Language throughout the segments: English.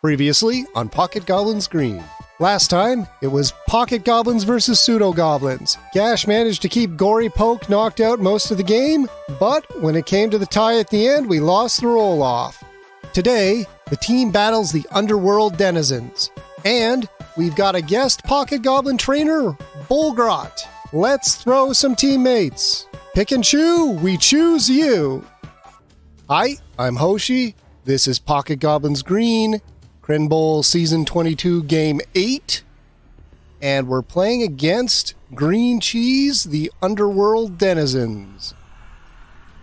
Previously on Pocket Goblins Green. Last time, it was Pocket Goblins versus Pseudo Goblins. Gash managed to keep Gory Poke knocked out most of the game, but when it came to the tie at the end, we lost the roll-off. Today, the team battles the Underworld Denizens. And we've got a guest Pocket Goblin trainer, Bolgrot. Let's throw some teammates. Pick and chew, we choose you. Hi, I'm Hoshi. This is Pocket Goblins Green, Crenbowl Season 22 Game 8. And we're playing against Green Cheese, the Underworld Denizens.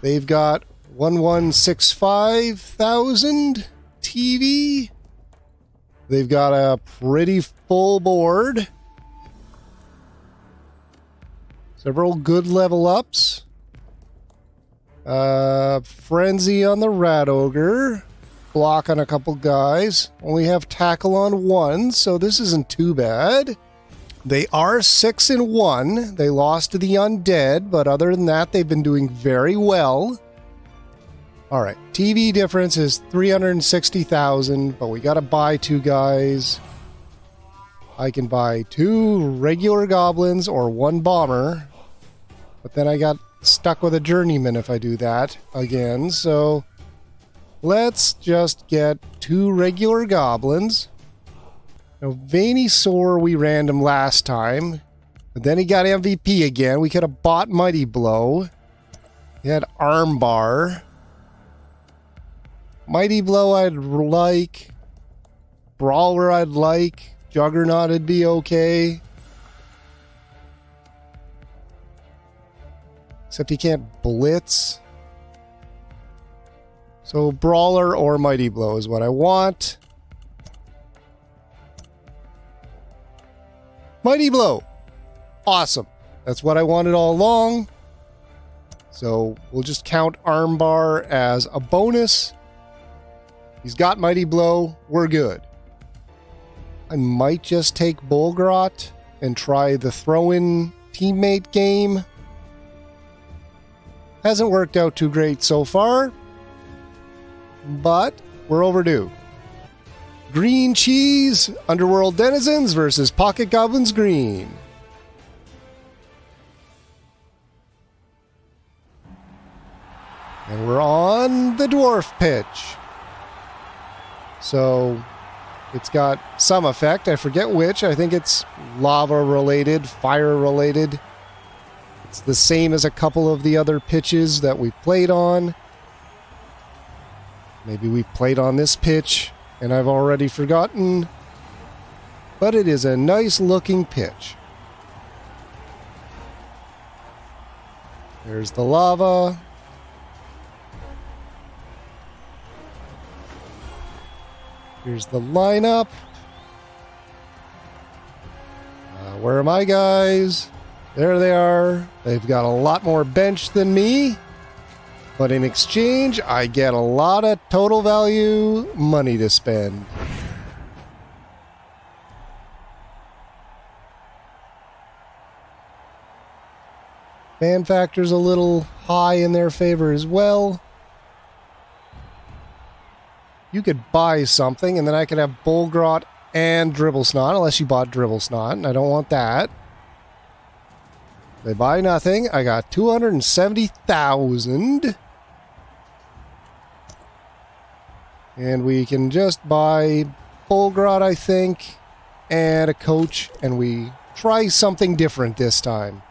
They've got 1165,000 TV. They've got a pretty full board. Several good level ups. Frenzy on the Rat Ogre. Block on a couple guys. Only have tackle on one, so this isn't too bad. They are 6-1. They lost to the Undead, but other than that, they've been doing very well. All right, TV difference is 360,000, but we got to buy two guys. I can buy two regular goblins or one bomber, but then I got stuck with a journeyman if I do that again, so let's just get two regular goblins. Now, Venusaur we random last time, but then he got MVP again. We could have bought Mighty Blow. He had Armbar. Mighty Blow I'd like. Brawler I'd like. Juggernaut would be okay. Except he can't blitz. So Brawler or Mighty Blow is what I want. Mighty Blow. Awesome. That's what I wanted all along. So we'll just count Armbar as a bonus. He's got Mighty Blow. We're good. I might just take Bolgrot and try the throw-in teammate game. Hasn't worked out too great so far, but we're overdue. Green Cheese, Underworld Denizens versus Pocket Goblins Green. And we're on the dwarf pitch. So it's got some effect. I forget which. I think it's lava related, fire related. It's the same as a couple of the other pitches that we played on. Maybe we played on this pitch and I've already forgotten. But it is a nice looking pitch. There's the lava. Here's the lineup. Where are my guys? There they are. They've got a lot more bench than me. But in exchange, I get a lot of total value money to spend. Fan factor's a little high in their favor as well. You could buy something, and then I could have Bolgrot and Dribblesnot, unless you bought Dribblesnot, and I don't want that. They buy nothing. I got 270,000. And we can just buy Bolgrot, I think, and a coach, and we try something different this time.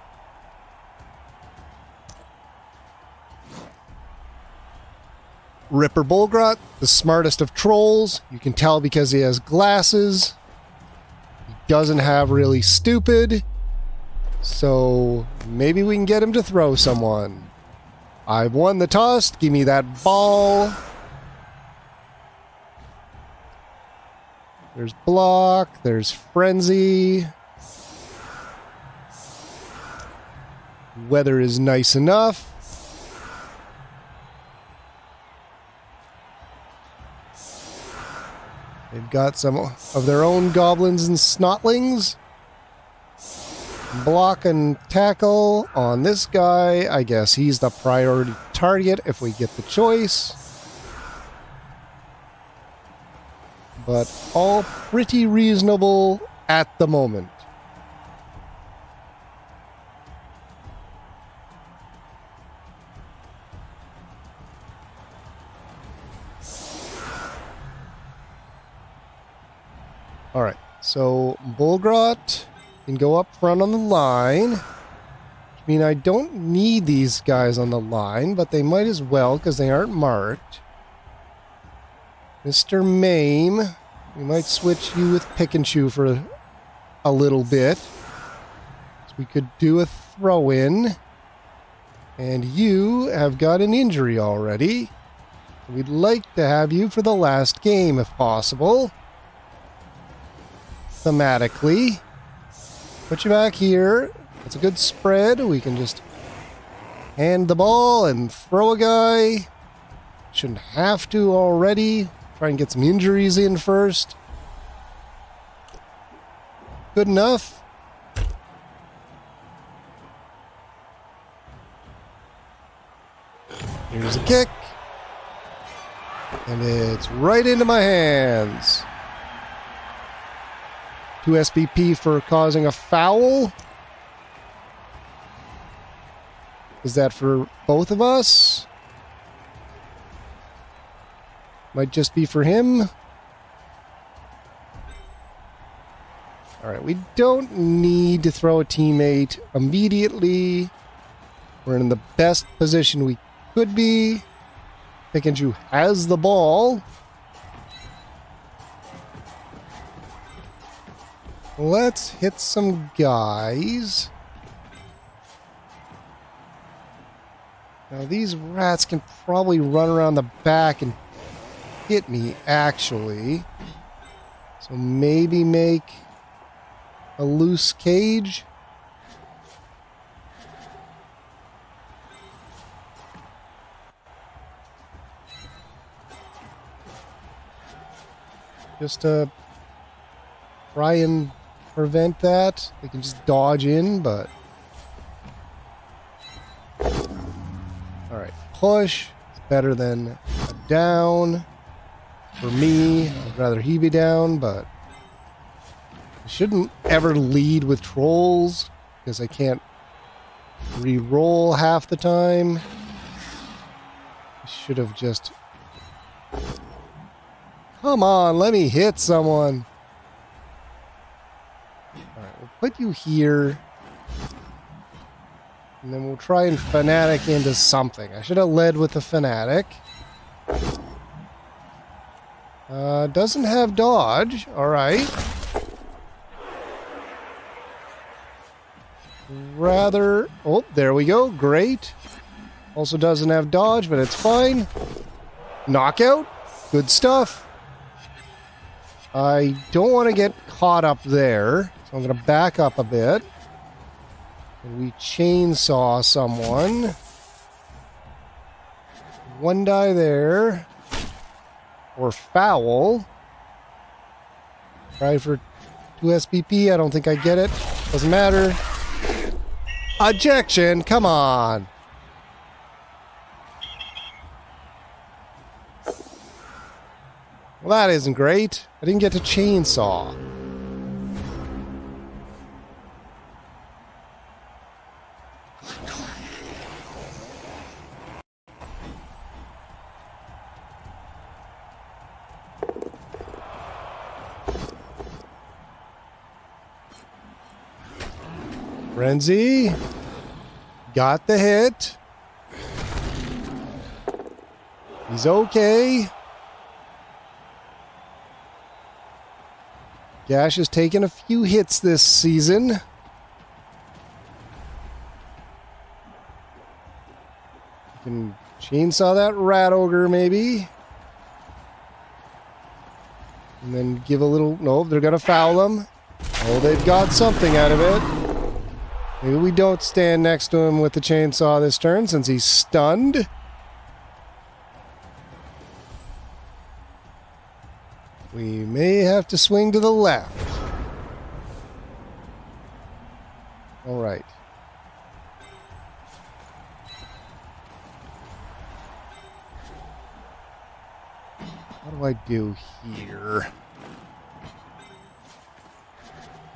Ripper Bolgrot, the smartest of trolls. You can tell because he has glasses. He doesn't have really stupid. So maybe we can get him to throw someone. I've won the toss. Give me that ball. There's block. There's frenzy. Weather is nice enough. They've got some of their own goblins and snotlings. Block and tackle on this guy. I guess he's the priority target if we get the choice. but all pretty reasonable at the moment. All right, so Bulgrot can go up front on the line. I mean, I don't need these guys on the line, but they might as well because they aren't marked. Mr. Mame, we might switch you with Pick and Chew for a little bit. So we could do a throw-in. And you have got an injury already. We'd like to have you for the last game if possible. Thematically. Put you back here. It's a good spread. We can just hand the ball and throw a guy. Shouldn't have to already. Try and get some injuries in first. Good enough. Here's a kick. And it's right into my hands. 2 SPP for causing a foul. Is that for both of us? Might just be for him. Alright, we don't need to throw a teammate immediately. We're in the best position we could be. Pick and Chew has the ball. Let's hit some guys. Now these rats can probably run around the back and hit me, actually. So maybe make a loose cage. Just to try and prevent that. They can just dodge in, but... Alright, push. It's better than a down. For me, I'd rather he be down, but... I shouldn't ever lead with trolls, because I can't re-roll half the time. I should have just... Come on, let me hit someone. Alright, we'll put you here. And then we'll try and Fanatic into something. I should have led with the Fanatic. Doesn't have dodge. Alright. Rather... Oh, there we go. Great. Also doesn't have dodge, but it's fine. Knockout. Good stuff. I don't want to get caught up there, so I'm going to back up a bit. And we chainsaw someone. One die there. Or foul. Try for 2 SPP. I don't think I get it. Doesn't matter. Ejection. Come on. Well, that isn't great. I didn't get to chainsaw. Frenzy. Got the hit. He's okay. Gash has taken a few hits this season. You can chainsaw that rat ogre, maybe. And then give a little... No, they're going to foul him. Oh, they've got something out of it. Maybe we don't stand next to him with the chainsaw this turn since he's stunned. We may have to swing to the left. All right. What do I do here?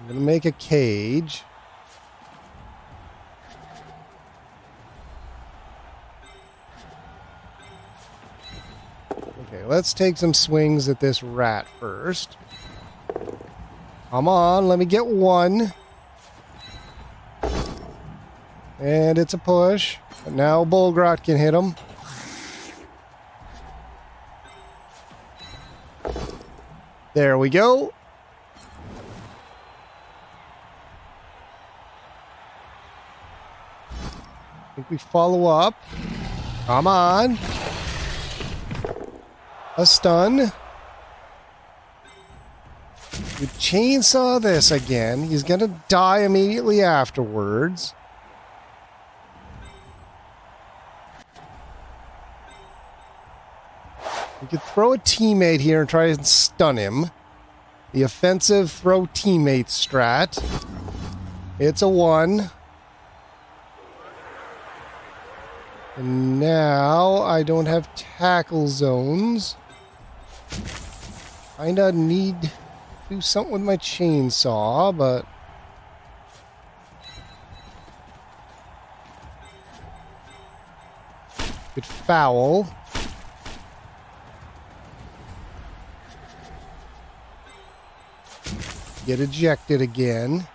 I'm going to make a cage. Okay, let's take some swings at this rat first. Come on, let me get one. And it's a push. But now Bolgrot can hit him. There we go. I think we follow up. Come on. A stun. We chainsaw this again. He's going to die immediately afterwards. We could throw a teammate here and try and stun him. The offensive throw teammate strat. It's a 1. And now I don't have tackle zones. Kinda need to do something with my chainsaw, but... Good foul. Get ejected again.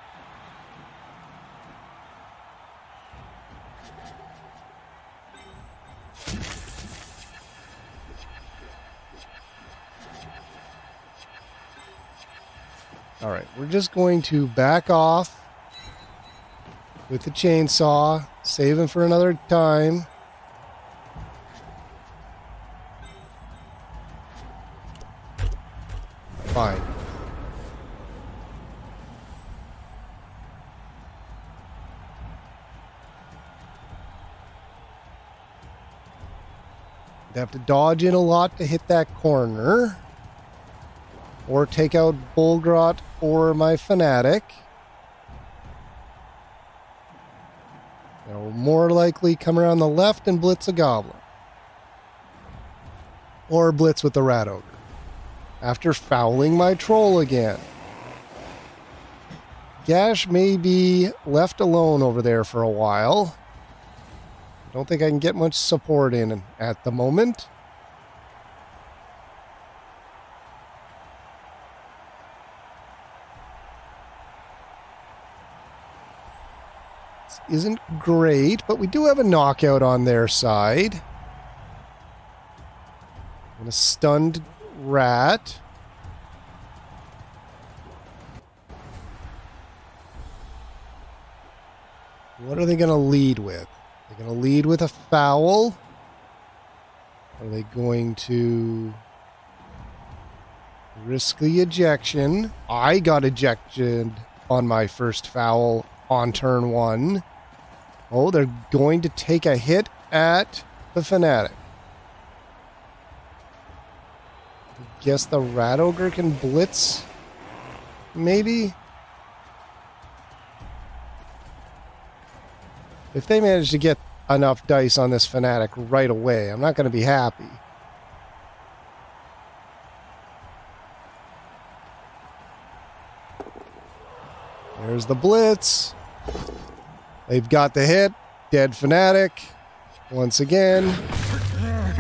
All right, we're just going to back off with the chainsaw, save him for another time. Fine. Have to dodge in a lot to hit that corner. Or take out Bolgrot or my Fanatic. They'll more likely come around the left and blitz a Goblin. Or blitz with the Rat Ogre. After fouling my Troll again. Gash may be left alone over there for a while. Don't think I can get much support in at the moment. This isn't great, but we do have a knockout on their side. And a stunned rat. What are they going to lead with? They're going to lead with a foul. Are they going to risk the ejection? I got ejected on my first foul on turn 1. Oh, they're going to take a hit at the Fanatic. Guess the Rat Ogre can blitz? Maybe? If they manage to get enough dice on this Fanatic right away, I'm not going to be happy. There's the blitz. They've got the hit. Dead Fanatic. Once again.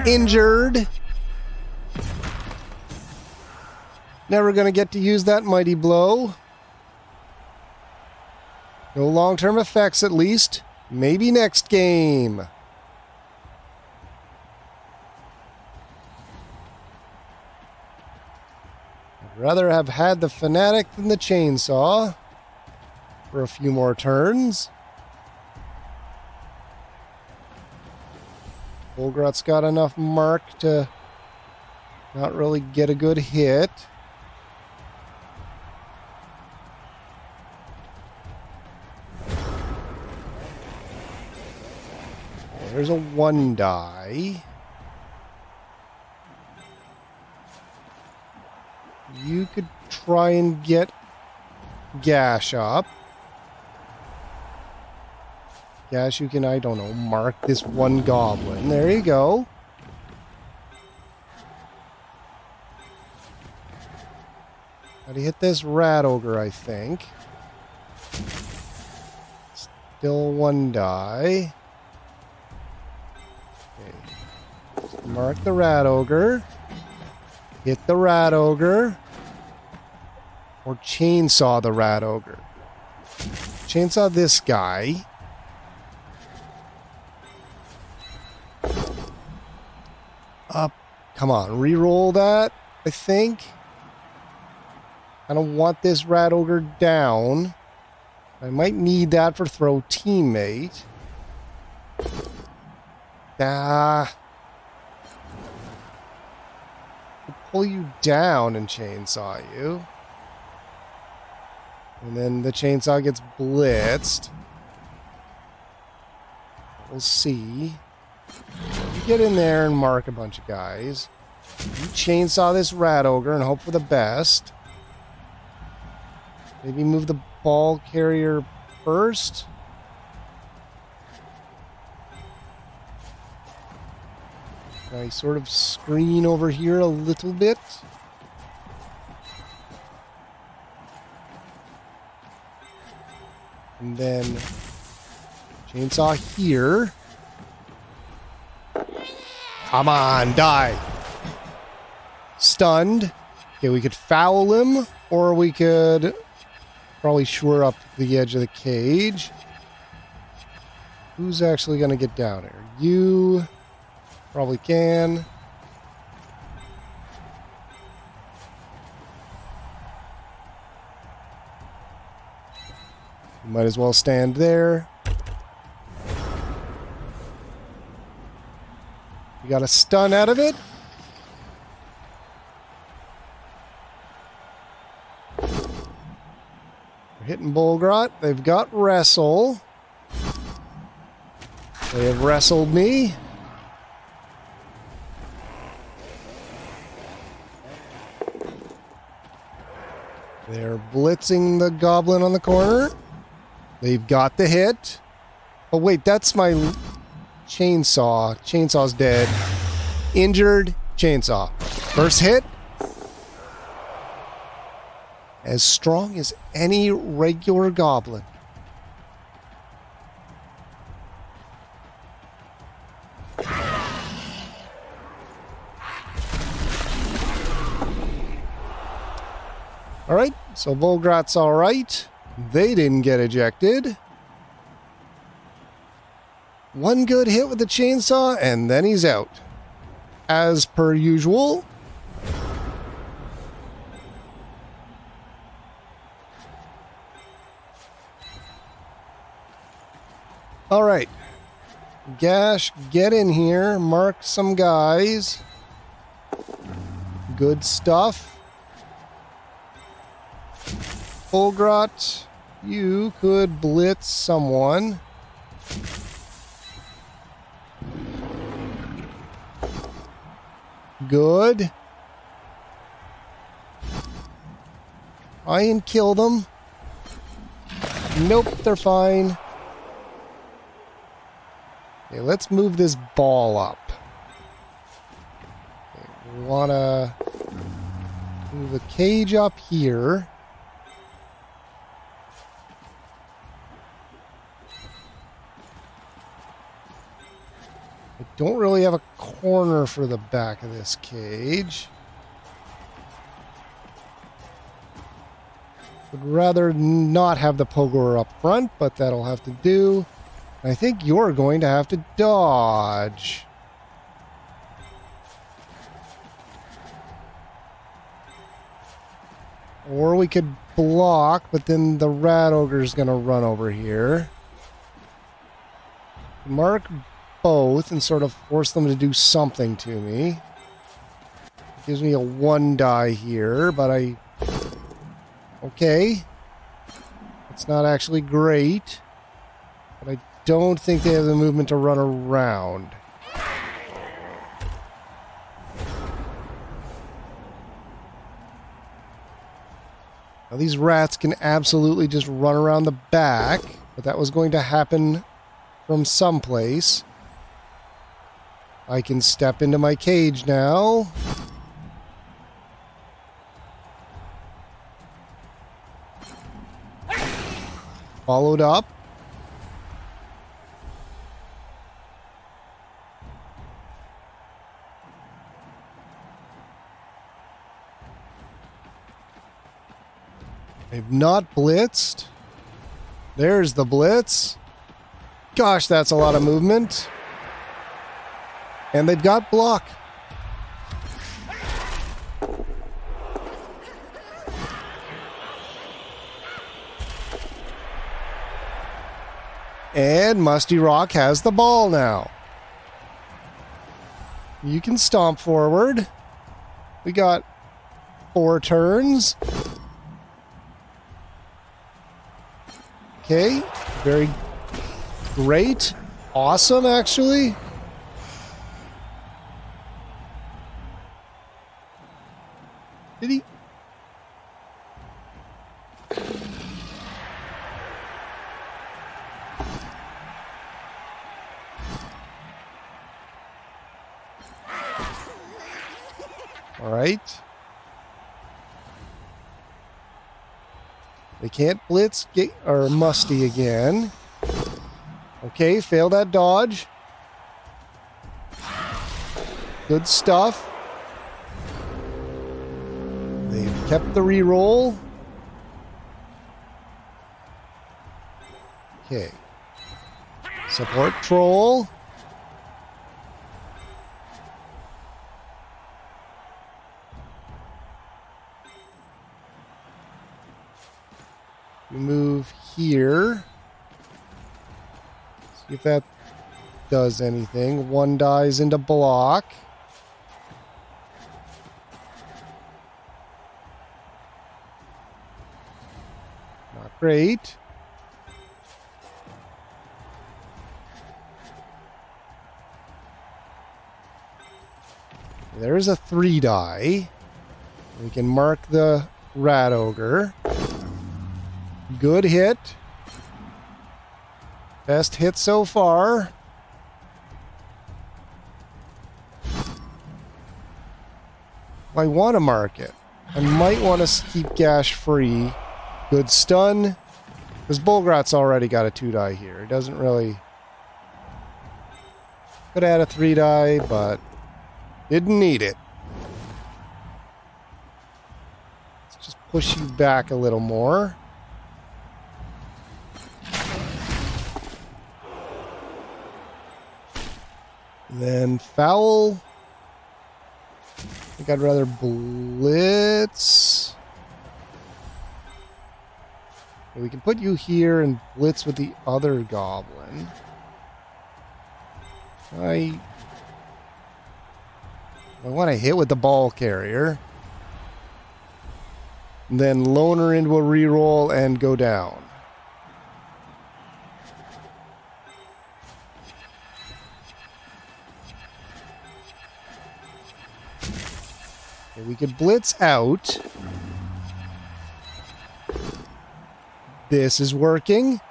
Injured. Never going to get to use that mighty blow. No long-term effects at least. Maybe next game. I'd rather have had the Fanatic than the chainsaw for a few more turns. Bolgrot's got enough mark to not really get a good hit. There's a 1 die. You could try and get Gash up. Gash, you can, I don't know, mark this 1 Goblin. There you go. Gotta hit this Rat Ogre, I think. Still one die. Okay. Mark the rat ogre. Hit the rat ogre. Or chainsaw the rat ogre. Chainsaw this guy. Up. Come on. Reroll that, I think. I don't want this rat ogre down. I might need that for throw teammate. I'll pull you down and chainsaw you. And then the chainsaw gets blitzed. We'll see. You get in there and mark a bunch of guys. You chainsaw this rat ogre and hope for the best. Maybe move the ball carrier first. I sort of screen over here a little bit. And then chainsaw here. Come on, die. Stunned. Okay, we could foul him, or we could probably shore up the edge of the cage. Who's actually going to get down here? You probably can. You might as well stand there. You got a stun out of it. We're hitting Bolgrot. They've got wrestle. They have wrestled me. They're blitzing the goblin on the corner. They've got the hit. Oh, wait, that's my chainsaw. Chainsaw's dead. Injured chainsaw. First hit. As strong as any regular goblin. Alright, so Volgrot's alright. They didn't get ejected. One good hit with the chainsaw, and then he's out. As per usual. Alright. Gash, get in here. Mark some guys. Good stuff. Bolgrot, you could blitz someone. Good. Try and kill them. Nope, they're fine. Okay, let's move this ball up. Okay, we want to move the cage up here. I don't really have a corner for the back of this cage. Would rather not have the pogo up front, but that'll have to do. I think you're going to have to dodge. Or we could block, but then the rat ogre's going to run over here. Mark both and sort of force them to do something to me. Gives me a 1 die here, but okay. It's not actually great. But I don't think they have the movement to run around. Now these rats can absolutely just run around the back, but that was going to happen from someplace. I can step into my cage now. Followed up. They've not blitzed. There's the blitz. Gosh, that's a lot of movement. And they've got block. And Musty Rock has the ball now. You can stomp forward. We got 4 turns. Okay, very great. Awesome, actually. Did he? All right. They can't blitz or Musty again. Okay, fail that dodge. Good stuff. They've kept the reroll. Okay. Support troll. We move here. See if that does anything. 1 dies into block. Not great. There's a 3 die. We can mark the Rat Ogre. Good hit. Best hit so far. I want to mark it. I might want to keep Gash free. Good stun. Because Bulgrat's already got a 2 die here. It doesn't really... Could add a 3 die, but didn't need it. Let's just push you back a little more. And then foul. I think I'd rather blitz. We can put you here and blitz with the other goblin. I want to hit with the ball carrier. And then loan her into a reroll and go down. We could blitz out. This is working.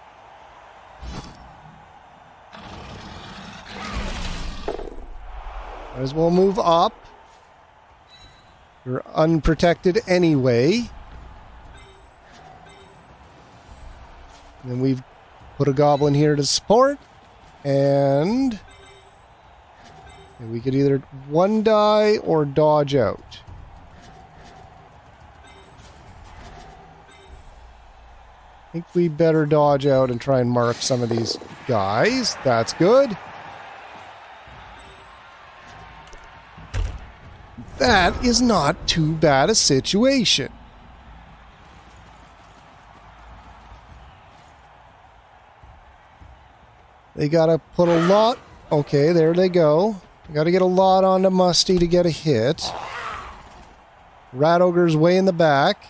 Might as well move up. You're unprotected anyway. And then we've put a goblin here to support. And we could either 1 die or dodge out. I think we better dodge out and try and mark some of these guys. That's good. That is not too bad a situation. They gotta put a lot... Okay, there they go. They gotta get a lot onto Musty to get a hit. Rat Ogre's way in the back.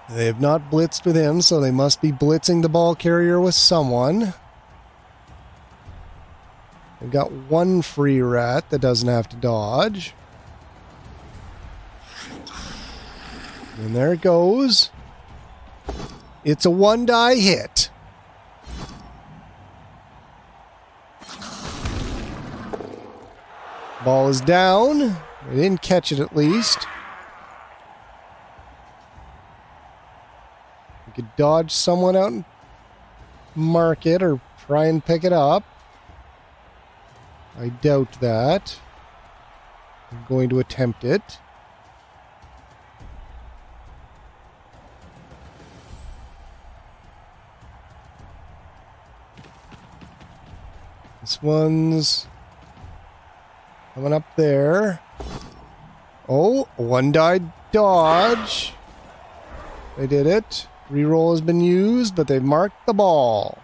They have not blitzed with him, so they must be blitzing the ball carrier with someone. They've got 1 free rat that doesn't have to dodge. And there it goes. It's a 1 die hit. Ball is down. They didn't catch it at least. We could dodge someone out and mark it or try and pick it up. I doubt that. I'm going to attempt it. This one's coming up there. Oh, one died dodge. They did it. Reroll has been used, but they've marked the ball.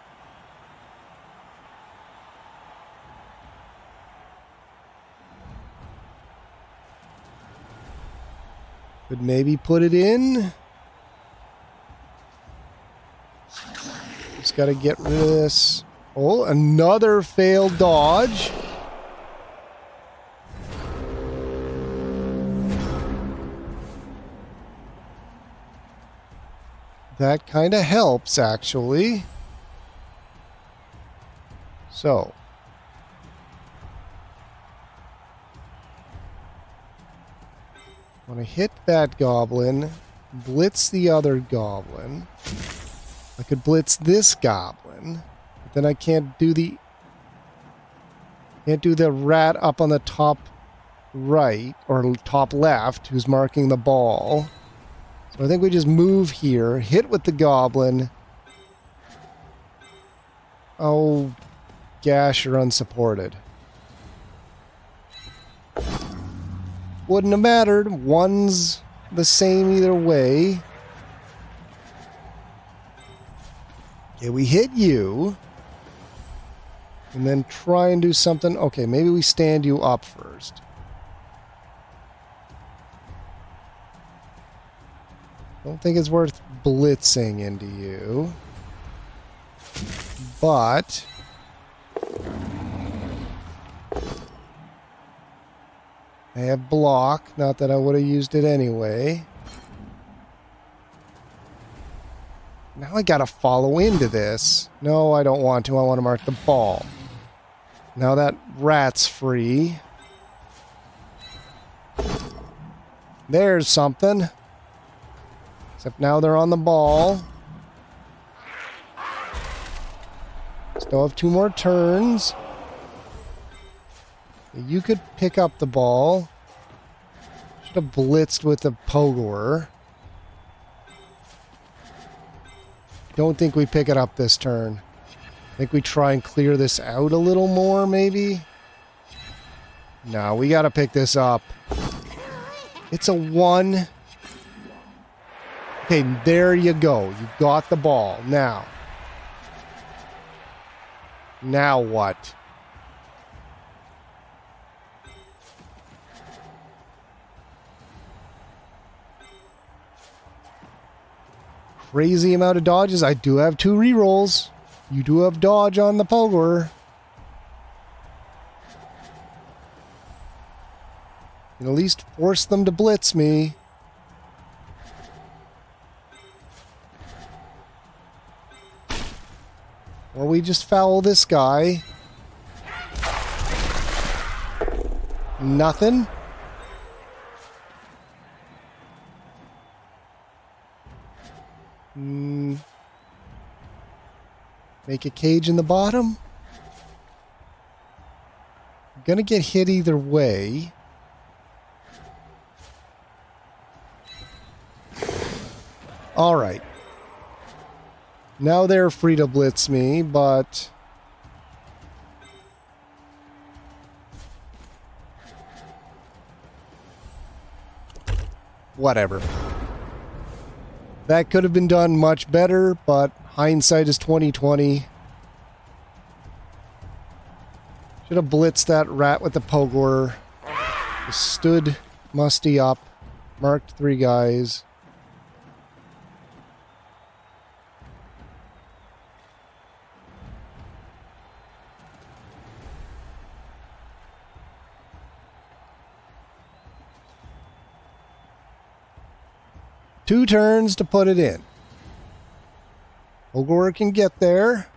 Could maybe put it in. Just got to get rid of this. Oh, another failed dodge. That kind of helps, actually. So. Want to hit that goblin, blitz the other goblin. I could blitz this goblin, but then I can't do the rat up on the top right or top left who's marking the ball. So I think we just move here, hit with the goblin. Oh, gash or unsupported. Wouldn't have mattered. One's the same either way. Okay, we hit you. And then try and do something. Okay, maybe we stand you up first. Don't think it's worth blitzing into you. But I have block, not that I would have used it anyway. Now I gotta follow into this. No, I don't want to. I want to mark the ball. Now that rat's free. There's something. Except now they're on the ball. Still have 2 more turns. You could pick up the ball. Should have blitzed with the pogoer. Don't think we pick it up this turn. I think we try and clear this out a little more, maybe? No, we gotta pick this up. It's a 1. Okay, there you go. You got the ball. Now what? Crazy amount of dodges. I do have 2 rerolls. You do have dodge on the pogoer. And at least force them to blitz me. Or we just foul this guy. Nothing. Make a cage in the bottom. I'm gonna get hit either way. All right. Now they're free to blitz me, but whatever. That could have been done much better, but hindsight is 20/20. Should have blitzed that rat with the pogoer. Just stood Musty up, marked 3 guys. Two turns to put it in. Ogor can get there.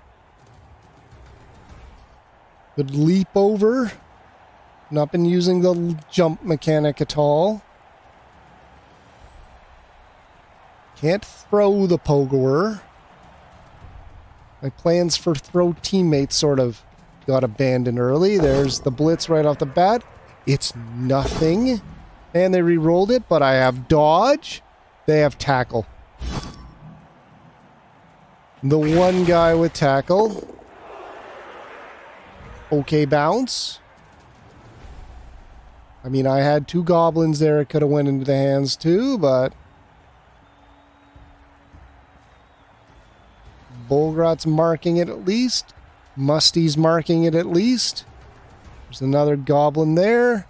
Could leap over. Not been using the jump mechanic at all. Can't throw the Pogoer. My plans for throw teammates sort of got abandoned early. There's the blitz right off the bat. It's nothing. And they re-rolled it, but I have dodge. They have tackle. The one guy with tackle. Okay, bounce. I mean, I had 2 goblins there. It could have went into the hands too, but... Bolgrot's marking it at least. Musty's marking it at least. There's another goblin there.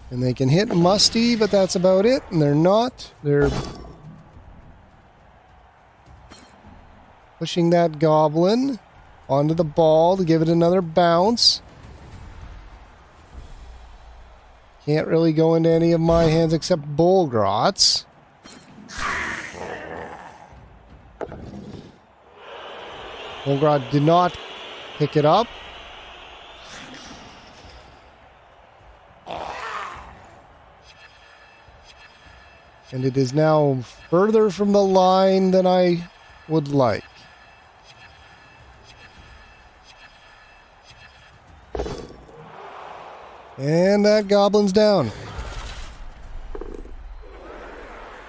And they can hit Musty, but that's about it. And they're not. They're pushing that goblin onto the ball to give it another bounce. Can't really go into any of my hands except Bolgrot's. Bolgrot did not pick it up. And it is now further from the line than I would like. And that goblin's down.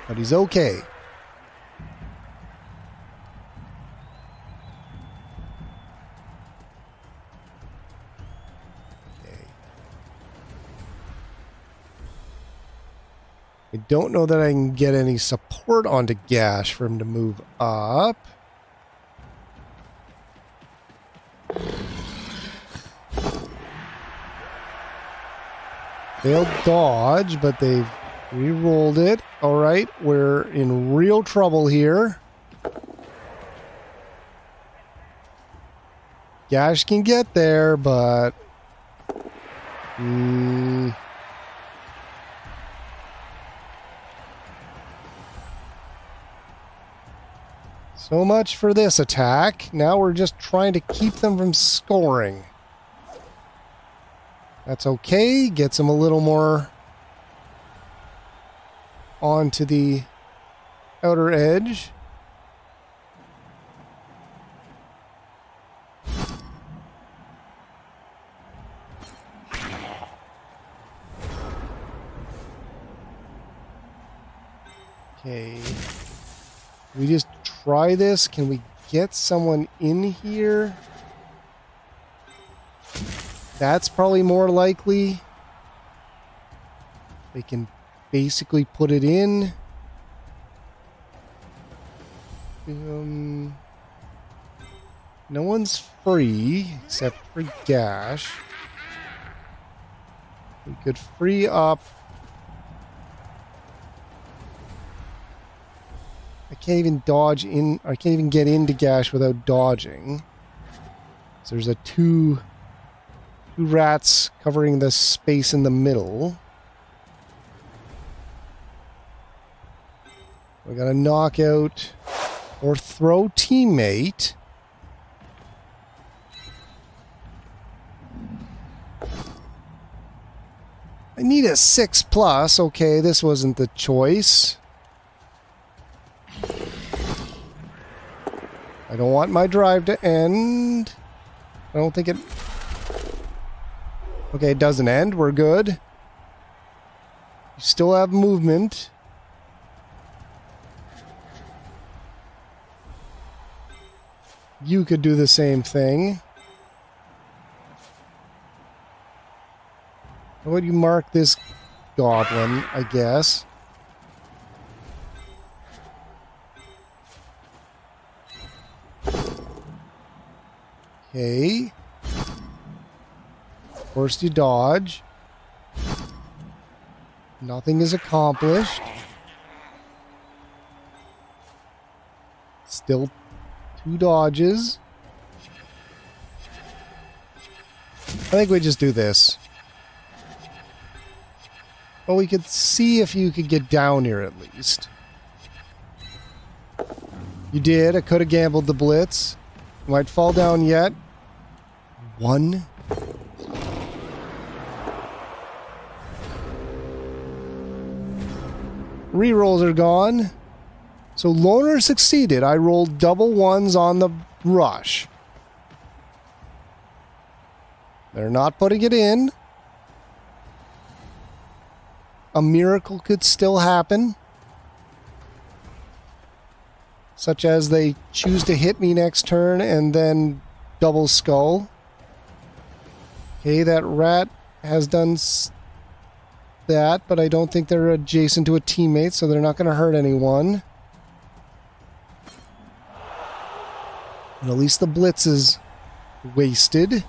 But he's okay. I don't know that I can get any support onto Gash for him to move up. They'll dodge, but they've re-rolled it. All right, we're in real trouble here. Gash can get there, but... So much for this attack. Now we're just trying to keep them from scoring. That's okay. Gets them a little more onto the outer edge. Okay. We just try this. Can we get someone in here? That's probably more likely. They can basically put it in. No one's free except for Gash. We could free up. I can't even dodge in. I can't even get into Gash without dodging. So there's a two rats covering the space in the middle. We gotta knock out or throw teammate. I need a 6+. Okay, this wasn't the choice. I don't want my drive to end. I don't think it... Okay, it doesn't end. We're good. You still have movement. You could do the same thing. How would you mark this goblin, I guess? Okay. First you dodge. Nothing is accomplished. Still 2 dodges. I think we just do this. Well, we could see if you could get down here at least. You did. I could have gambled the blitz. Might fall down yet. 1. Rerolls are gone. So Loner succeeded. I rolled double 1s on the rush. They're not putting it in. A miracle could still happen. Such as they choose to hit me next turn and then double skull. Okay, that rat has done that, but I don't think they're adjacent to a teammate, so they're not going to hurt anyone. And at least the blitz is wasted.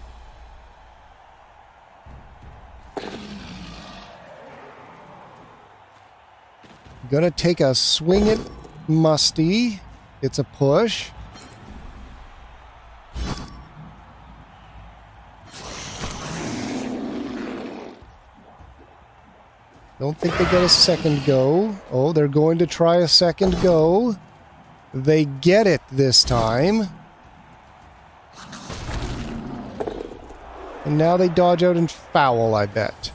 Gonna take a swing at Musty. It's a push. Don't think they get a second go. Oh, they're going to try a second go. They get it this time. And now they dodge out and foul, I bet.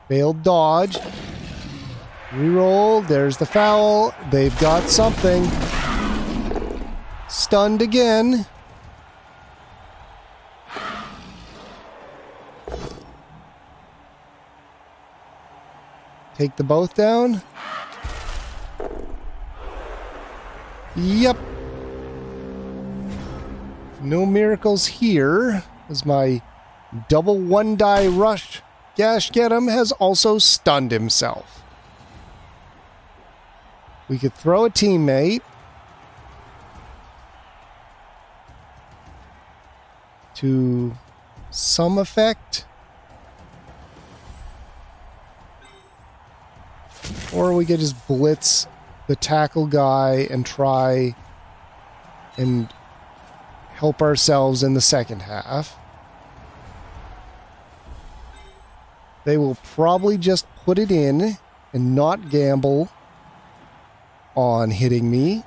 Failed dodge. Reroll. There's the foul. They've got something. Stunned again. Take the both down. Yep. No miracles here, as my double one die rush Gash Getum has also stunned himself. We could throw a teammate. To some effect. Or we could just blitz the tackle guy and try and help ourselves in the second half. They will probably just put it in and not gamble on hitting me.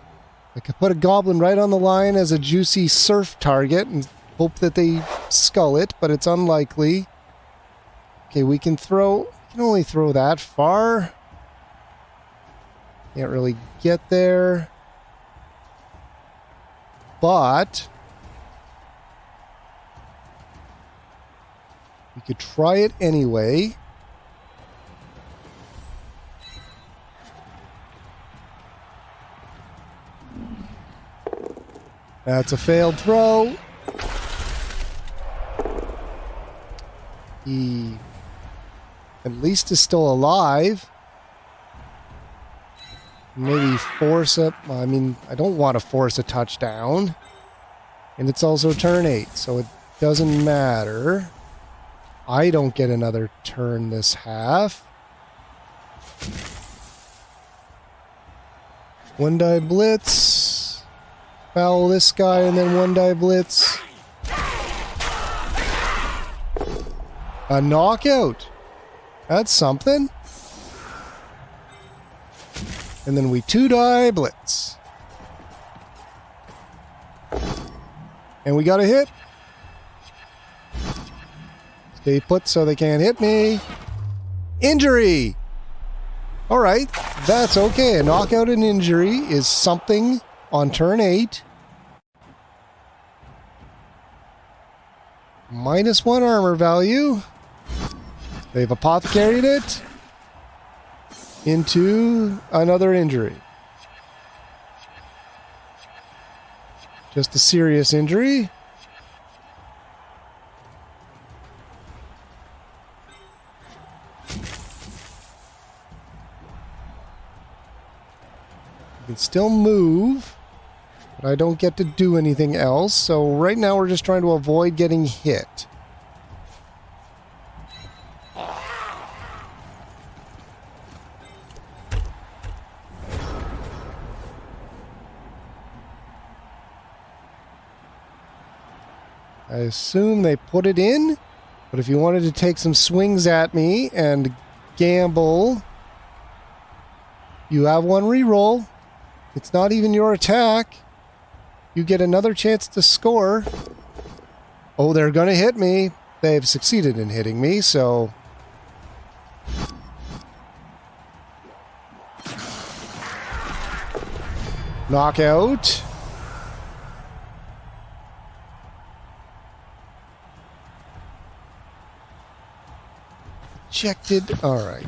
I could put a goblin right on the line as a juicy surf target and hope that they skull it, but it's unlikely. Okay, we can only throw that far. Can't really get there. But we could try it anyway. That's a failed throw. He at least is still alive. Maybe force up. I mean, I don't want to force a touchdown. And it's also turn 8, so it doesn't matter. I don't get another turn this half. One die blitz. Foul this guy and then one die blitz. A knockout. That's something. And then we 2-die blitz. And we got a hit. Stay put so they can't hit me. Injury! Alright, that's okay. A knockout and injury is something on turn 8. -1 armor value. They've apothecaried it into another injury. Just a serious injury. You can still move, but I don't get to do anything else. So right now we're just trying to avoid getting hit. I assume they put it in, but if you wanted to take some swings at me and gamble, you have one reroll. It's not even your attack. You get another chance to score. Oh, they're going to hit me. They've succeeded in hitting me, so... Knockout. Ejected. All right.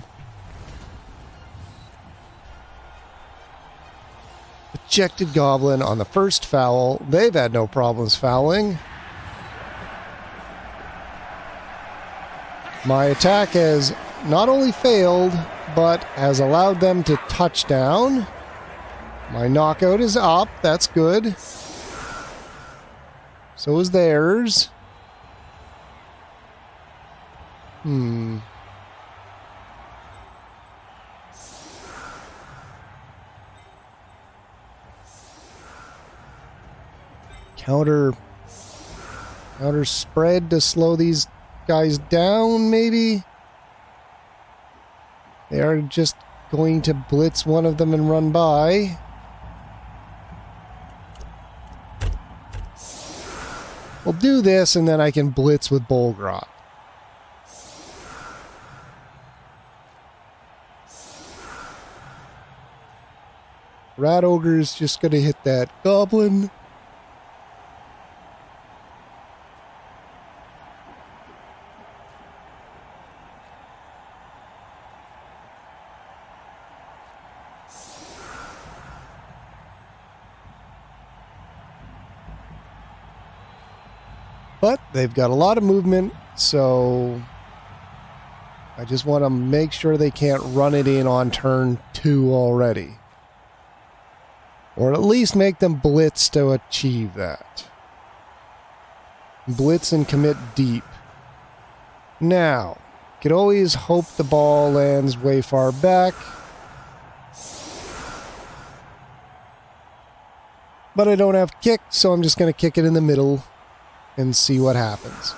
Ejected goblin on the first foul. They've had no problems fouling. My attack has not only failed, but has allowed them to touch down. My knockout is up. That's good. So is theirs. Counter spread to slow these guys down, maybe? They are just going to blitz one of them and run by. We'll do this, and then I can blitz with Bolgrot. Rat Ogre's just going to hit that goblin. But they've got a lot of movement, so I just want to make sure they can't run it in on turn 2 already. Or at least make them blitz to achieve that. Blitz and commit deep. Now, could always hope the ball lands way far back. But I don't have kick, so I'm just going to kick it in the middle and see what happens.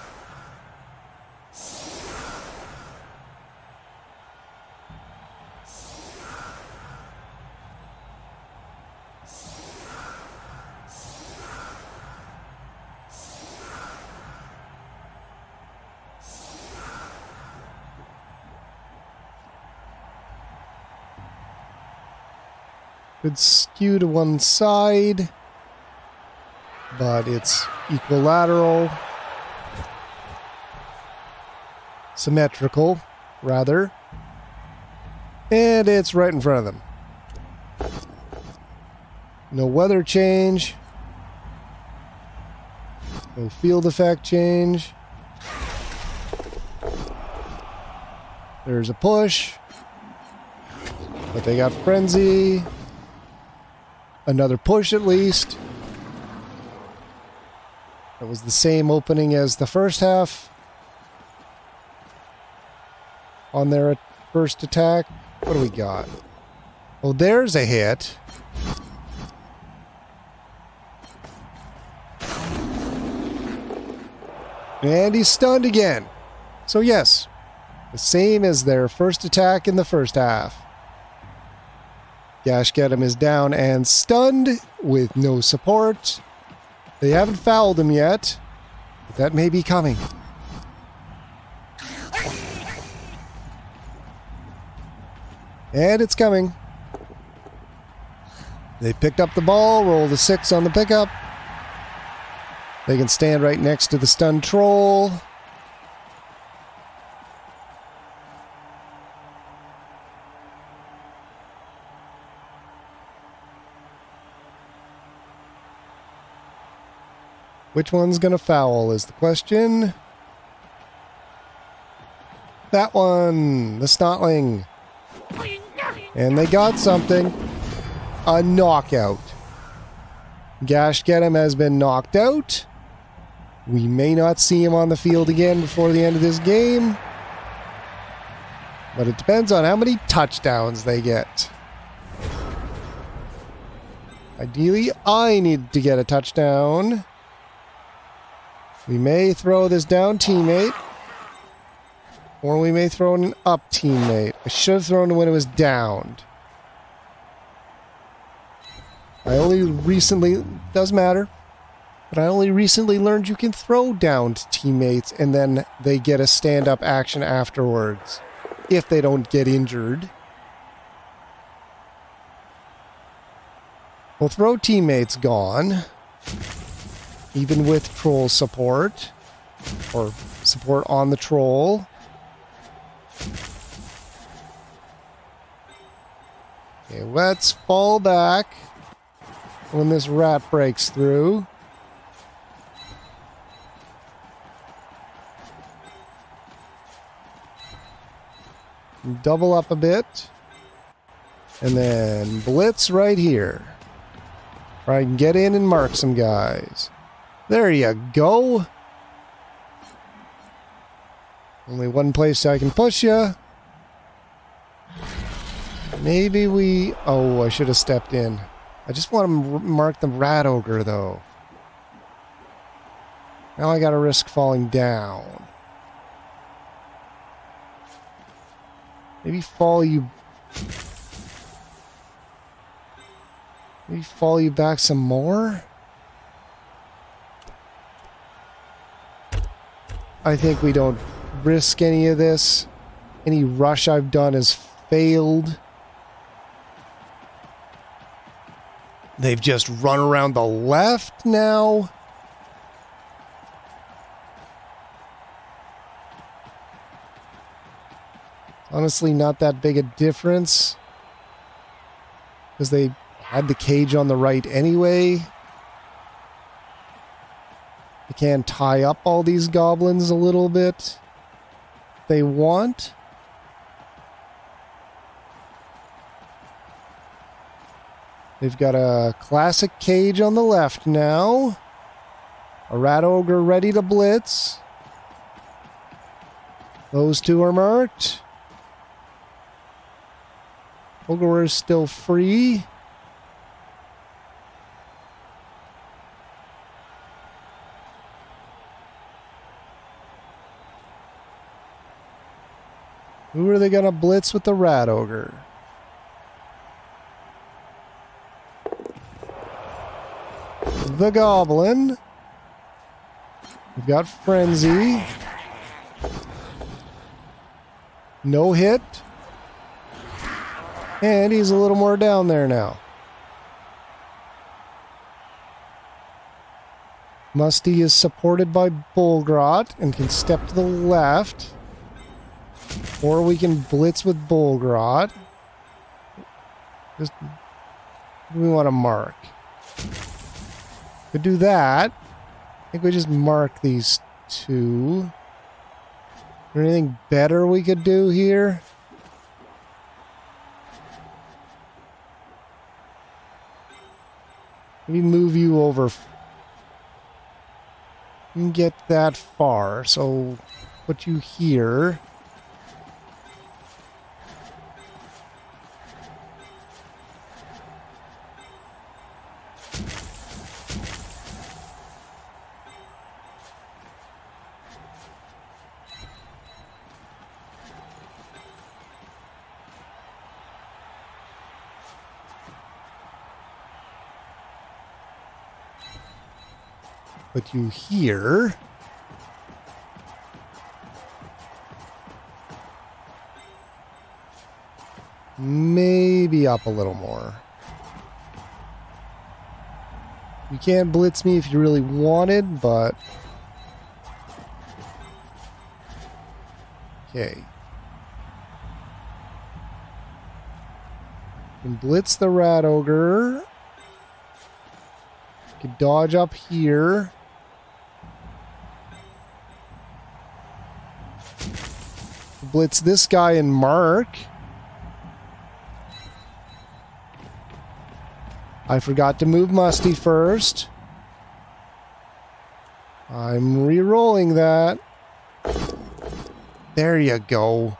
Could skew to one side, but it's equilateral. Symmetrical, rather. And it's right in front of them. No weather change. No field effect change. There's a push. But they got frenzy. Another push at least. That was the same opening as the first half. On their first attack. What do we got? Oh, there's a hit. And he's stunned again. So yes, the same as their first attack in the first half. Gashgeddem is down and stunned with no support. They haven't fouled him yet, but that may be coming. And it's coming. They picked up the ball, rolled a 6 on the pickup. They can stand right next to the stunned troll. Which one's going to foul is the question. That one, the Snotling. And they got something. A knockout. Gashgeddem has been knocked out. We may not see him on the field again before the end of this game. But it depends on how many touchdowns they get. Ideally, I need to get a touchdown. We may throw this down teammate. Or we may throw an up teammate. I should have thrown it when it was downed. I only recently, does matter, but I only recently learned you can throw downed teammates and then they get a stand-up action afterwards. If they don't get injured. Well, throw teammates gone. Even with troll support. Or support on the troll. Okay, let's fall back when this rat breaks through. Double up a bit. And then blitz right here. Or I can get in and mark some guys. There you go. Only one place I can push you. Maybe we... Oh, I should have stepped in. I just want to mark the rat ogre, though. Now I gotta risk falling down. Maybe fall you... Maybe fall you back some more? I think we don't risk any of this. Any rush I've done has failed. They've just run around the left now. Honestly, not that big a difference. Because they had the cage on the right anyway. They can tie up all these goblins a little bit if they want. They've got a classic cage on the left now. A rat ogre ready to blitz. Those two are marked. Ogre is still free. Who are they going to blitz with the rat ogre? The goblin. We've got frenzy. No hit. And he's a little more down there now. Musty is supported by Bullgrot and can step to the left. Or we can blitz with Bullgrot. Just, we want to mark. Could do that. I think we just mark these two. Is there anything better we could do here? Maybe move you over. You can get that far, so put you here. Put you here. Maybe up a little more. You can't blitz me if you really wanted, but... Okay. You can blitz the rat ogre. You can dodge up here. Blitz this guy and mark. I forgot to move Musty first. I'm re-rolling that. There you go.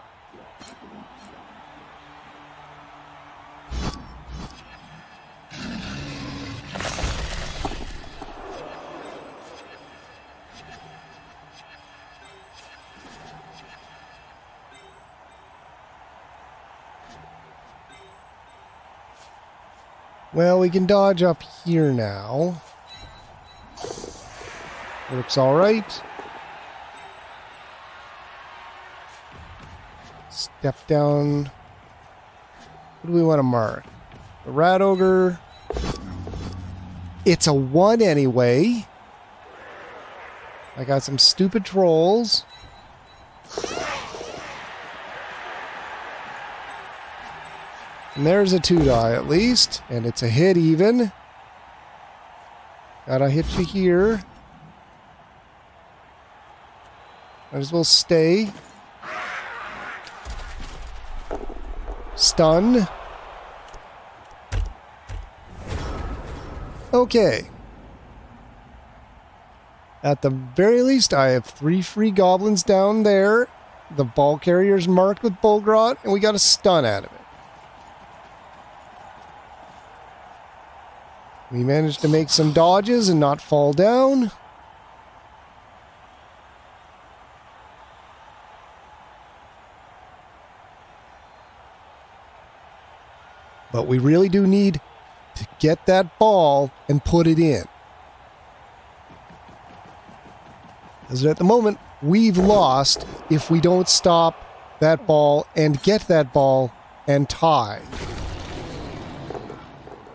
Well, we can dodge up here now. Works all right. Step down. What do we want to mark? The rat ogre. It's a 1 anyway. I got some stupid trolls. And there's a 2-die at least. And it's a hit even. Gotta hit you here. Might as well stay. Stun. Okay. At the very least, I have 3 free goblins down there. The ball carrier's marked with Bulgrot, and we got a stun out of it. We managed to make some dodges and not fall down. But we really do need to get that ball and put it in. Because at the moment, we've lost if we don't stop that ball and get that ball and tie.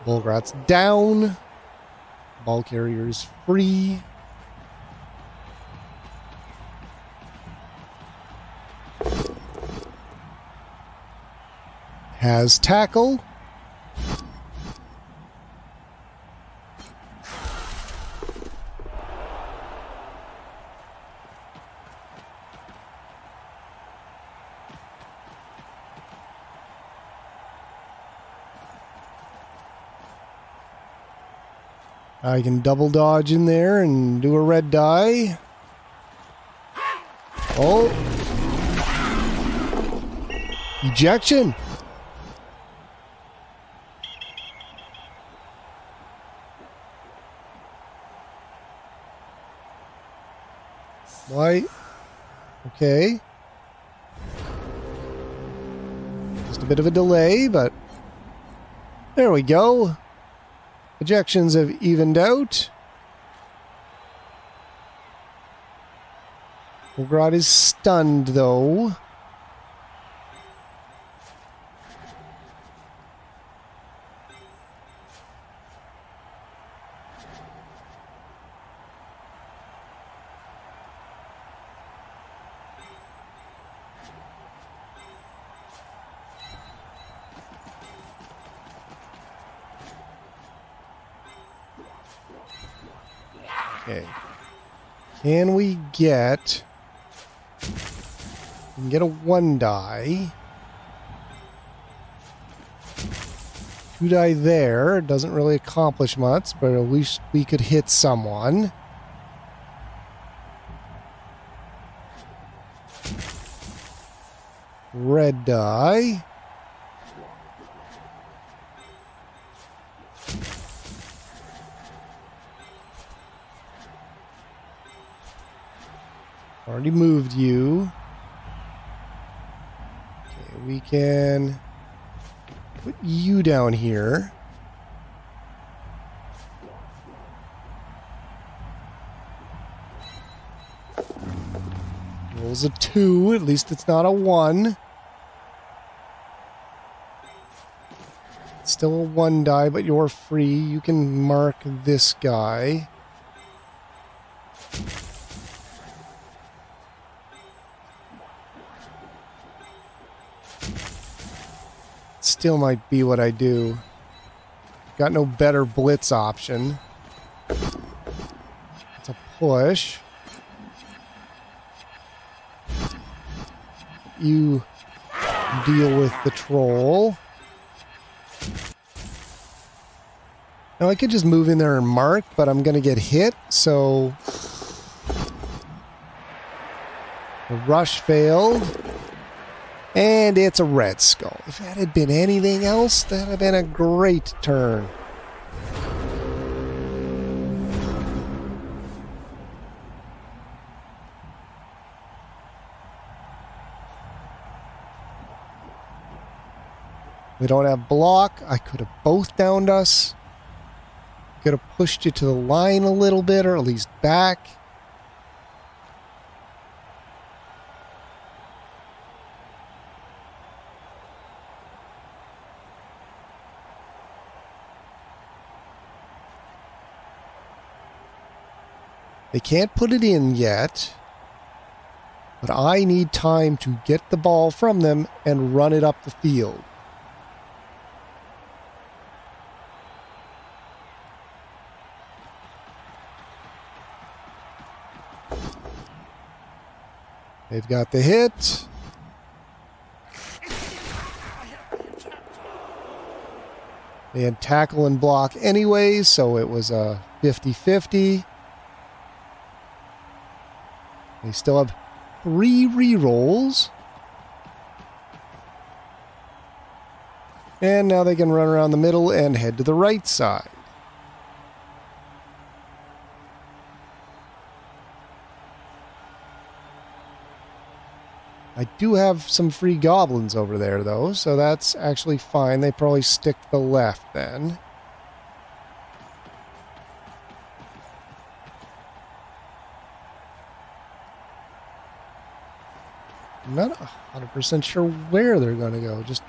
Bulgrot's down. Ball carrier is free. Has tackle. I can double dodge in there and do a red die. Oh. Ejection. Why? Okay. Just a bit of a delay, but there we go. Ejections have evened out. Bulgrot is stunned, though. Okay. Can we get... We can get a 1-die. 2-die there. Doesn't really accomplish much, but at least we could hit someone. Red die. Already moved you. Okay, we can put you down here. Rolls a 2, at least it's not a 1. It's still a 1-die, but you're free. You can mark this guy. Still might be what I do. Got no better blitz option. It's a push. You deal with the troll. Now I could just move in there and mark, but I'm gonna get hit, so the rush failed. And it's a red skull. If that had been anything else, that would have been a great turn. We don't have block. I could have both downed us. Could have pushed you to the line a little bit, or at least back. They can't put it in yet, but I need time to get the ball from them and run it up the field. They've got the hit. They had tackle and block anyway, so it was a 50-50. They still have 3 rerolls. And now they can run around the middle and head to the right side. I do have some free goblins over there, though, so that's actually fine. They probably stick to the left, then. I'm not 100% sure where they're going to go. Just...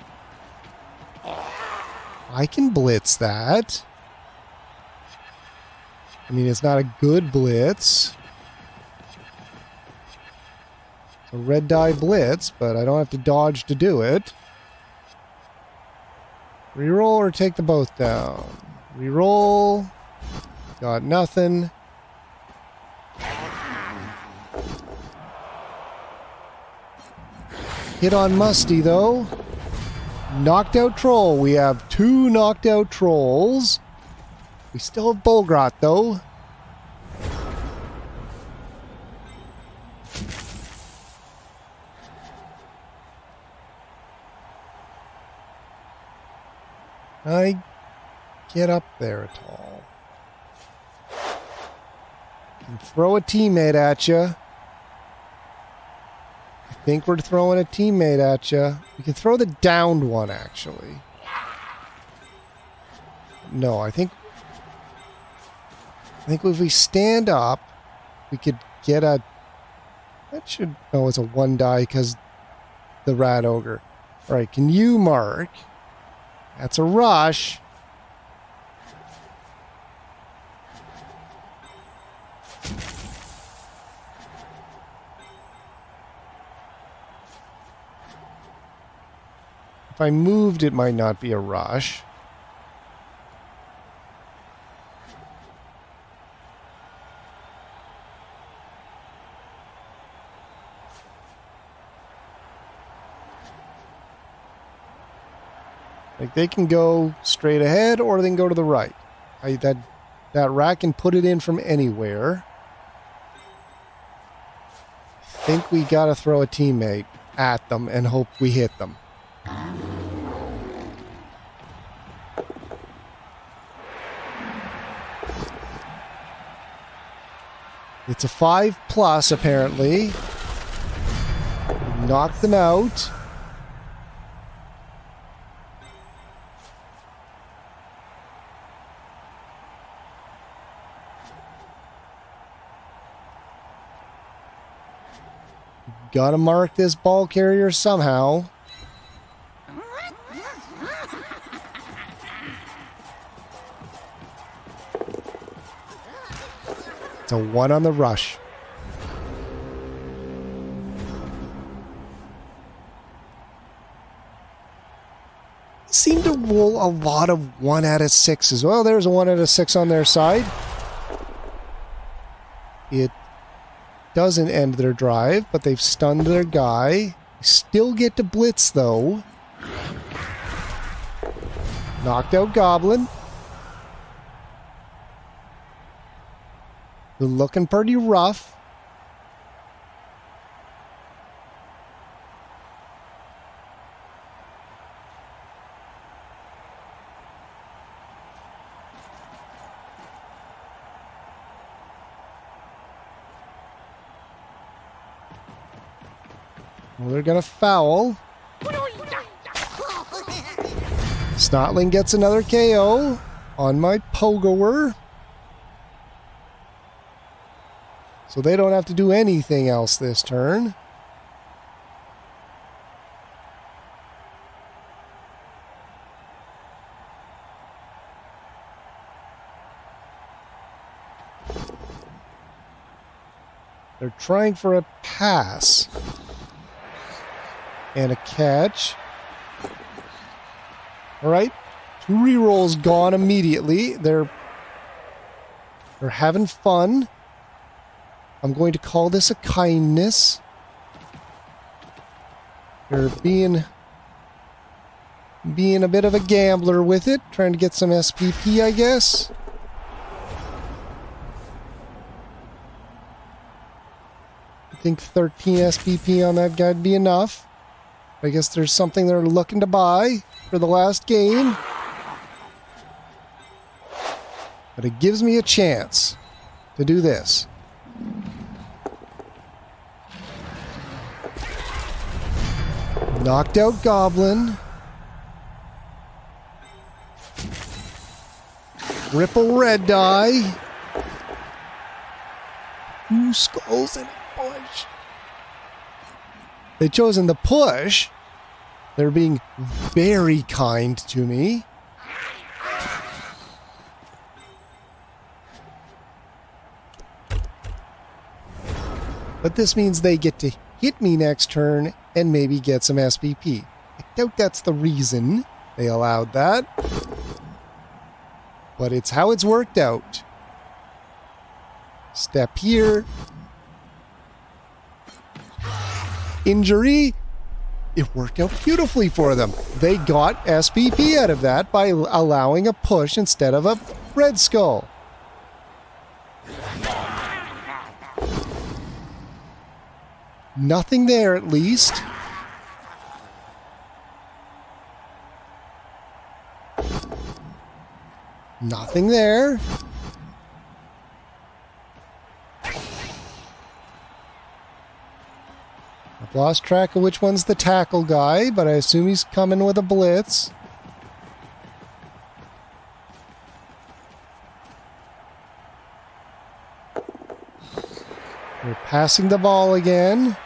I can blitz that. I mean, it's not a good blitz. A red die blitz, but I don't have to dodge to do it. Reroll or take the both down? Reroll. Got nothing. Hit on Musty, though. Knocked out Troll. We have 2 knocked out Trolls. We still have Bolgrot, though. I get up there at all? And throw a teammate at you. I think we're throwing a teammate at you. We can throw the downed one, actually. No, I think if we stand up, we could get a... That should... No, it's a 1 die because the Rat Ogre. All right, can you mark... That's a rush. If I moved, it might not be a rush. Like, they can go straight ahead or they can go to the right. That rat can put it in from anywhere. I think we gotta throw a teammate at them and hope we hit them. It's a 5+, apparently. Knock them out. Gotta mark this ball carrier somehow. It's a 1 on the rush. Seem to roll a lot of 1 out of 6 as well. There's a 1 out of 6 on their side. It doesn't end their drive, but they've stunned their guy. Still get to blitz, though. Knocked out Goblin. They're looking pretty rough. Well, they're gonna foul. Snotling gets another KO on my Pogoer. So they don't have to do anything else this turn. They're trying for a pass. And a catch. All right. 2 rerolls gone immediately. They're having fun. I'm going to call this a kindness. They're being a bit of a gambler with it, trying to get some SPP, I guess. I think 13 SPP on that guy'd be enough. I guess there's something they're looking to buy for the last game. But it gives me a chance to do this. Knocked out Goblin. Ripple red die. 2 skulls and a push. They've chosen the push. They're being very kind to me. But this means they get to hit me next turn and maybe get some SPP. I doubt that's the reason they allowed that. But it's how it's worked out. Step here. Injury. It worked out beautifully for them. They got SPP out of that by allowing a push instead of a red skull. Nothing there, at least. Nothing there. I've lost track of which one's the tackle guy, but I assume he's coming with a blitz. We're passing the ball again.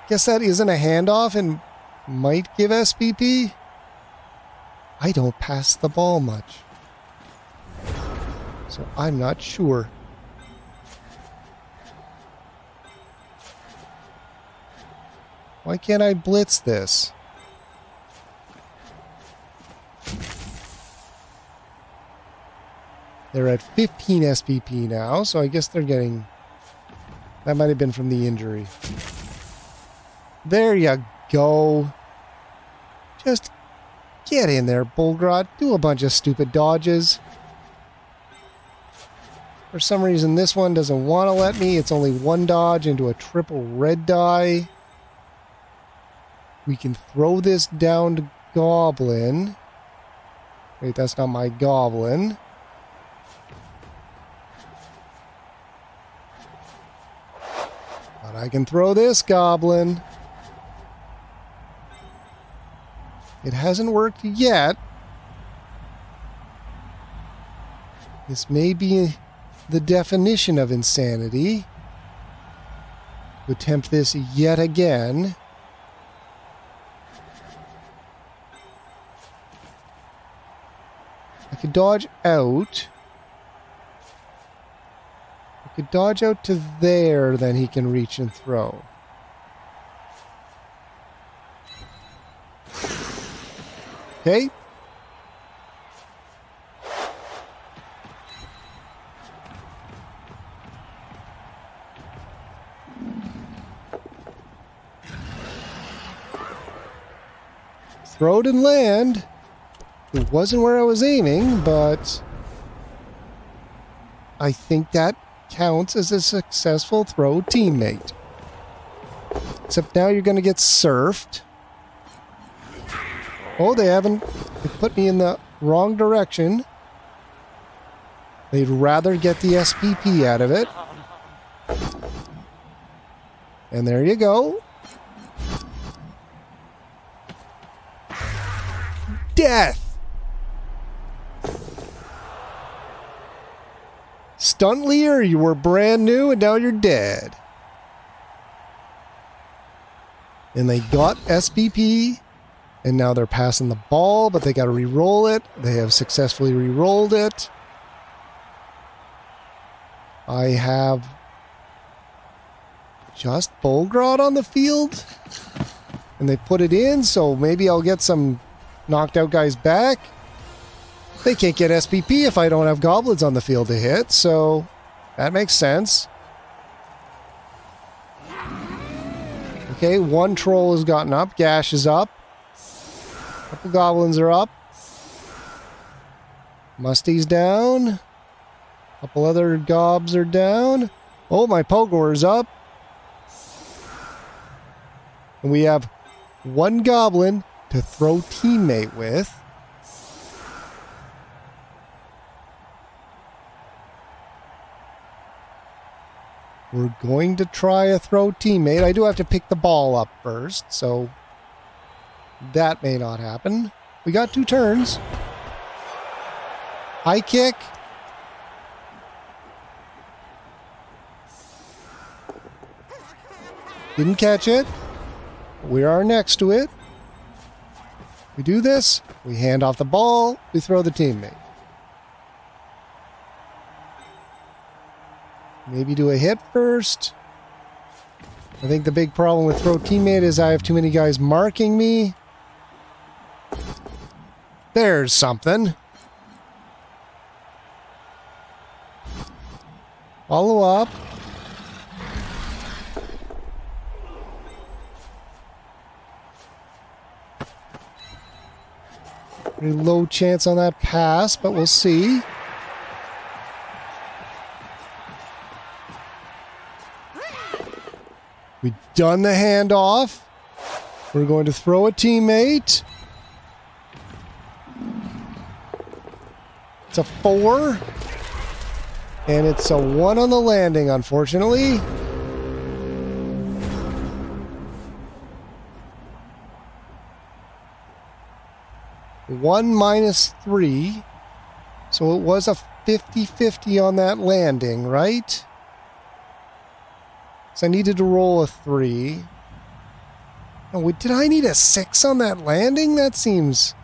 Guess that isn't a handoff and might give SPP. I don't pass the ball much, so I'm not sure. Why can't I blitz this? They're at 15 SPP now, so I guess they're getting... That might have been from the injury. There you go. Just get in there, Bulgrot. Do a bunch of stupid dodges. For some reason, this one doesn't want to let me. It's only 1 dodge into a triple red die. We can throw this down to Goblin. Wait, that's not my Goblin. But I can throw this Goblin. It hasn't worked yet. This may be the definition of insanity. To attempt this yet again. I could dodge out. I could dodge out to there, then he can reach and throw. Okay. Throw it and land. It wasn't where I was aiming, but I think that counts as a successful throw teammate. Except now you're going to get surfed. Oh, they put me in the wrong direction. They'd rather get the SPP out of it. And there you go. Death! Stuntlier, you were brand new and now you're dead. And they got SPP. And now they're passing the ball, but they got to re-roll it. They have successfully re-rolled it. I have just Bulgrot on the field. And they put it in, so maybe I'll get some knocked out guys back. They can't get SPP if I don't have Goblins on the field to hit, so that makes sense. Okay, one troll has gotten up. Gash is up. A couple goblins are up. Musty's down. A couple other gobs are down. Oh, my Pogor's up. And we have one goblin to throw teammate with. We're going to try a throw teammate. I do have to pick the ball up first, so that may not happen. We got 2 turns. High kick. Didn't catch it. We are next to it. We do this. We hand off the ball. We throw the teammate. Maybe do a hit first. I think the big problem with throw teammate is I have too many guys marking me. There's something. Follow up. Pretty low chance on that pass, but we'll see. We've done the handoff. We're going to throw a teammate. It's a 4. And it's a 1 on the landing, unfortunately. One minus 3. So it was a 50-50 on that landing, right? So I needed to roll a 3. Oh, did I need a 6 on that landing? That seems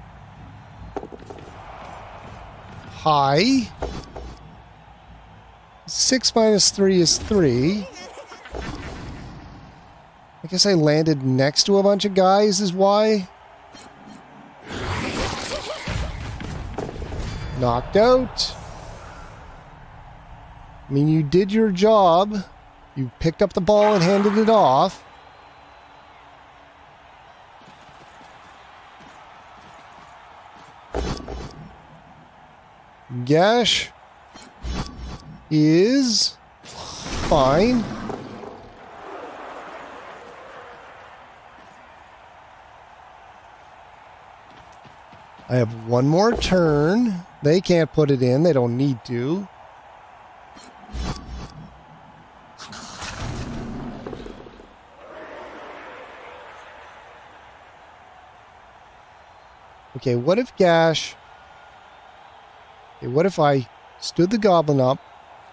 high. 6 minus 3 is 3. I guess I landed next to a bunch of guys is why. Knocked out. I mean, you did your job. You picked up the ball and handed it off. Gash is fine. I have one more turn. They can't put it in. They don't need to. Okay, what if Gash... Okay, what if I stood the goblin up,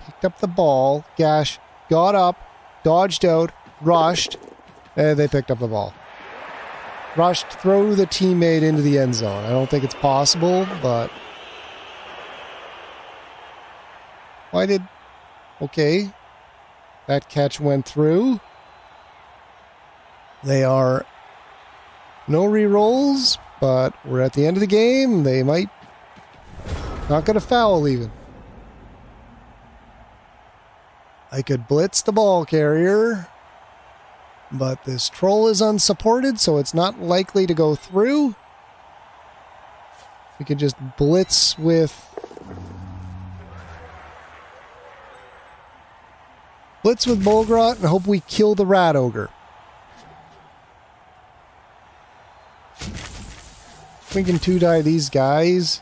picked up the ball, Gash got up, dodged out, rushed, and they picked up the ball. Rushed, throw the teammate into the end zone. I don't think it's possible, but... Why did... Okay. That catch went through. They are... No re-rolls, but we're at the end of the game. They might... Not going to foul even. I could blitz the ball carrier, but this troll is unsupported, so it's not likely to go through. We could just blitz with... Blitz with Bolgrot and hope we kill the Rat Ogre. We can 2-die these guys.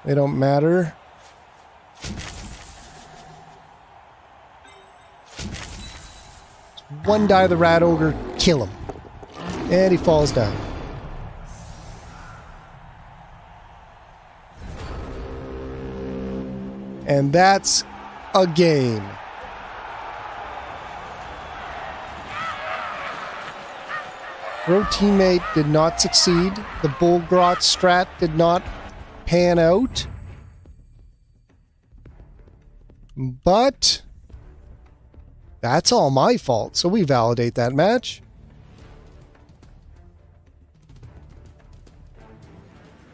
They don't matter. One die the Rat Ogre, kill him. And he falls down. And that's a game. Throw teammate did not succeed. The Bolgrot strat did not pan out. But that's all my fault, so we validate that match.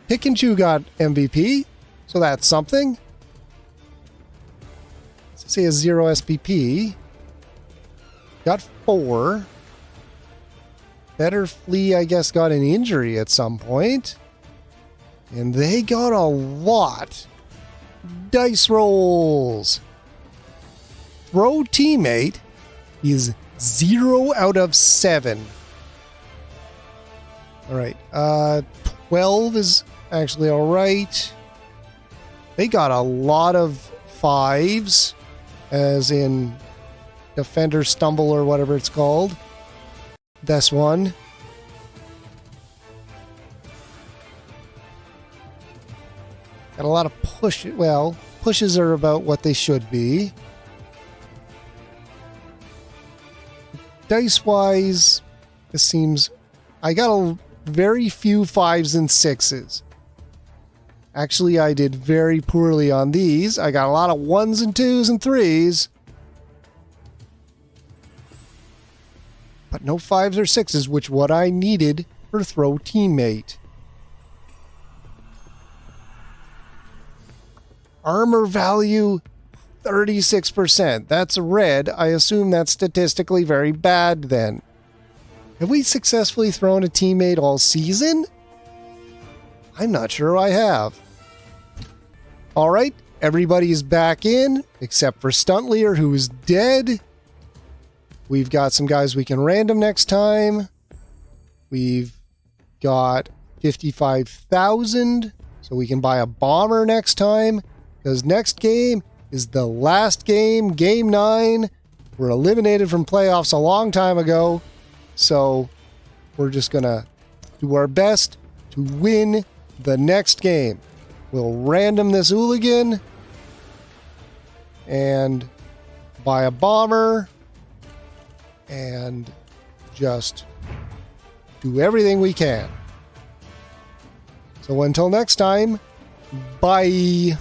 Pick and Chew got MVP, so that's something. Let's say a 0 SPP. got 4. Better Flea, I guess, got an injury at some point. And they got a lot. Dice rolls. Throw teammate is 0 out of 7. All right. 12 is actually all right. They got a lot of 5s, as in Defender Stumble or whatever it's called. This one. Got a lot of push. Well, pushes are about what they should be. Dice-wise, this seems... I got a very few 5s and 6s. Actually, I did very poorly on these. I got a lot of 1s and 2s and 3s. But no 5s or 6s, which what I needed for throw teammate. Armor value, 36%. That's red. I assume that's statistically very bad then. Have we successfully thrown a teammate all season? I'm not sure I have. All right, everybody is back in, except for Stuntlier, who is dead. We've got some guys we can random next time. We've got 55,000, so we can buy a bomber next time. Because next game is the last game, Game 9. We're eliminated from playoffs a long time ago. So we're just going to do our best to win the next game. We'll random this hooligan and buy a bomber and just do everything we can. So until next time, bye.